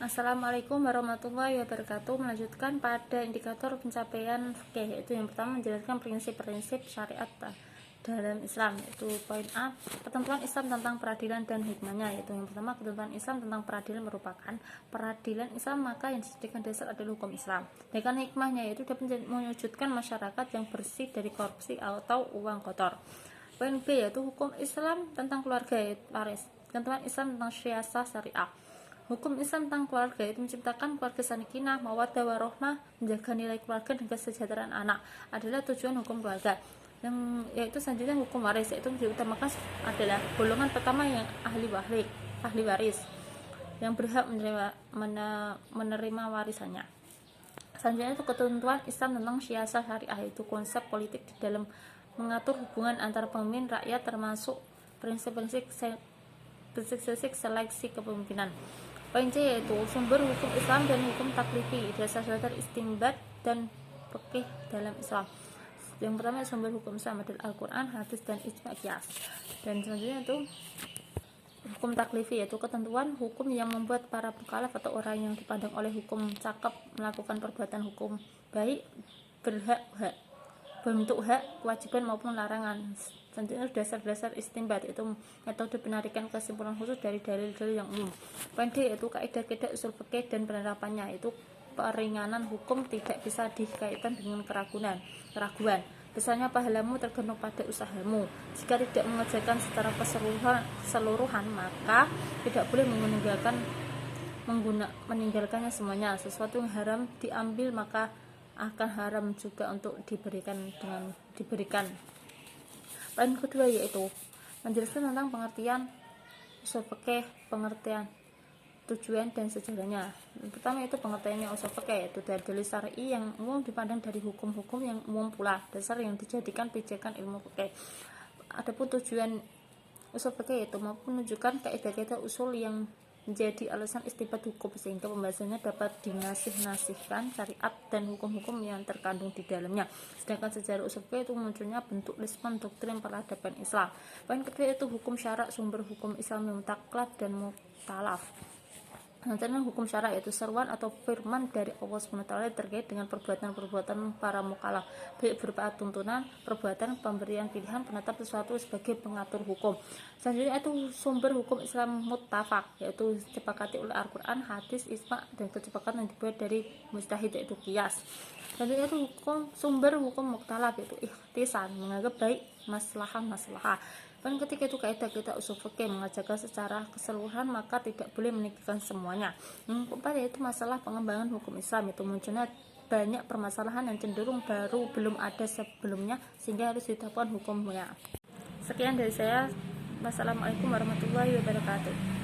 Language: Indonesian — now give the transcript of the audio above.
Assalamualaikum warahmatullahi wabarakatuh. Melanjutkan pada indikator pencapaian fikih, yaitu yang pertama menjelaskan prinsip-prinsip syariat dalam Islam, yaitu poin A, ketentuan Islam tentang peradilan dan hikmahnya, yaitu yang pertama, ketentuan Islam tentang peradilan merupakan peradilan Islam, maka yang dijadikan dasar adalah hukum Islam. Dengan hikmahnya, yaitu dapat mewujudkan masyarakat yang bersih dari korupsi atau uang kotor. Poin B, yaitu hukum Islam tentang keluarga, yaitu waris. Ketentuan Islam tentang siasah syariah. Hukum Islam tentang keluarga itu menciptakan keluarga sakinah, mawaddah warahmah, menjaga nilai keluarga dan kesejahteraan anak adalah tujuan hukum keluarga. Yaitu selanjutnya hukum waris, yaitu diutamakan adalah golongan pertama yang ahli waris yang berhak menerima warisannya. Selanjutnya itu ketentuan Islam tentang siasah syariah, yaitu konsep politik di dalam mengatur hubungan antara pemimpin rakyat, termasuk prinsip-prinsip seleksi kepemimpinan. Poin C, yaitu sumber hukum Islam dan hukum taklifi, dasar-dasar istinbat dan fikih dalam Islam. Yang pertama, sumber hukum Islam adalah Al-Quran, hadis, dan ijma' qiyas. Dan selanjutnya itu hukum taklifi, yaitu ketentuan hukum yang membuat para mukallaf atau orang yang dipandang oleh hukum cakep melakukan perbuatan hukum baik, bentuk hak, kewajiban maupun larangan. Selanjutnya dasar-dasar istinbat, yaitu metode penarikan kesimpulan khusus dari dalil-dalil yang umum. Poin D, yaitu kaidah-kaidah usul fikih dan penerapannya, yaitu peringanan hukum tidak bisa dikaitkan dengan keraguan. Besarnya pahalamu tergantung pada usahamu. Jika tidak mengerjakan secara keseluruhan, maka tidak boleh meninggalkannya semuanya. Sesuatu yang haram diambil maka akan haram juga untuk diberikan. Poin kedua, yaitu menjelaskan tentang pengertian usul fikih, pengertian tujuan dan sejarahnya. Yang pertama itu pengertiannya usul fikih, yaitu dalil syar'i yang umum dipandang dari hukum-hukum yang umum pula, dasar yang dijadikan pijakan ilmu fikih. Adapun tujuan usul fikih itu menunjukkan kaidah-kaidah usul yang menjadi alasan istinbat hukum, sehingga pembahasannya dapat dinasih-nasihkan syariat dan hukum-hukum yang terkandung di dalamnya. Sedangkan sejarah usul fikih itu munculnya bentuk lisman doktrin peradaban Islam. Poin kedua itu hukum syarak, sumber hukum Islam yang mutaklaf dan muktalaf. Selanjutnya hukum syarak, yaitu seruan atau firman dari Allah SWT terkait dengan perbuatan-perbuatan para mukallaf, baik berupa tuntunan, perbuatan, pemberian pilihan, penetap sesuatu sebagai pengatur hukum. Selanjutnya itu sumber hukum Islam muttafaq, yaitu disepakati oleh Al-Quran, hadis, ijma' dan kesepakatan yang dibuat dari mujtahid, yaitu qiyas. Selanjutnya itu sumber hukum muktalaf, yaitu ikhtisan, menganggap baik maslahah. Poin ketiga itu kaidah-kaidah usul fikih, mengajarkan secara keseluruhan maka tidak boleh meninggalkan semuanya. Yang keempat yaitu masalah pengembangan hukum Islam, itu munculnya banyak permasalahan yang cenderung baru belum ada sebelumnya sehingga harus ditetapkan hukumnya. Sekian dari saya. Wassalamualaikum warahmatullahi wabarakatuh.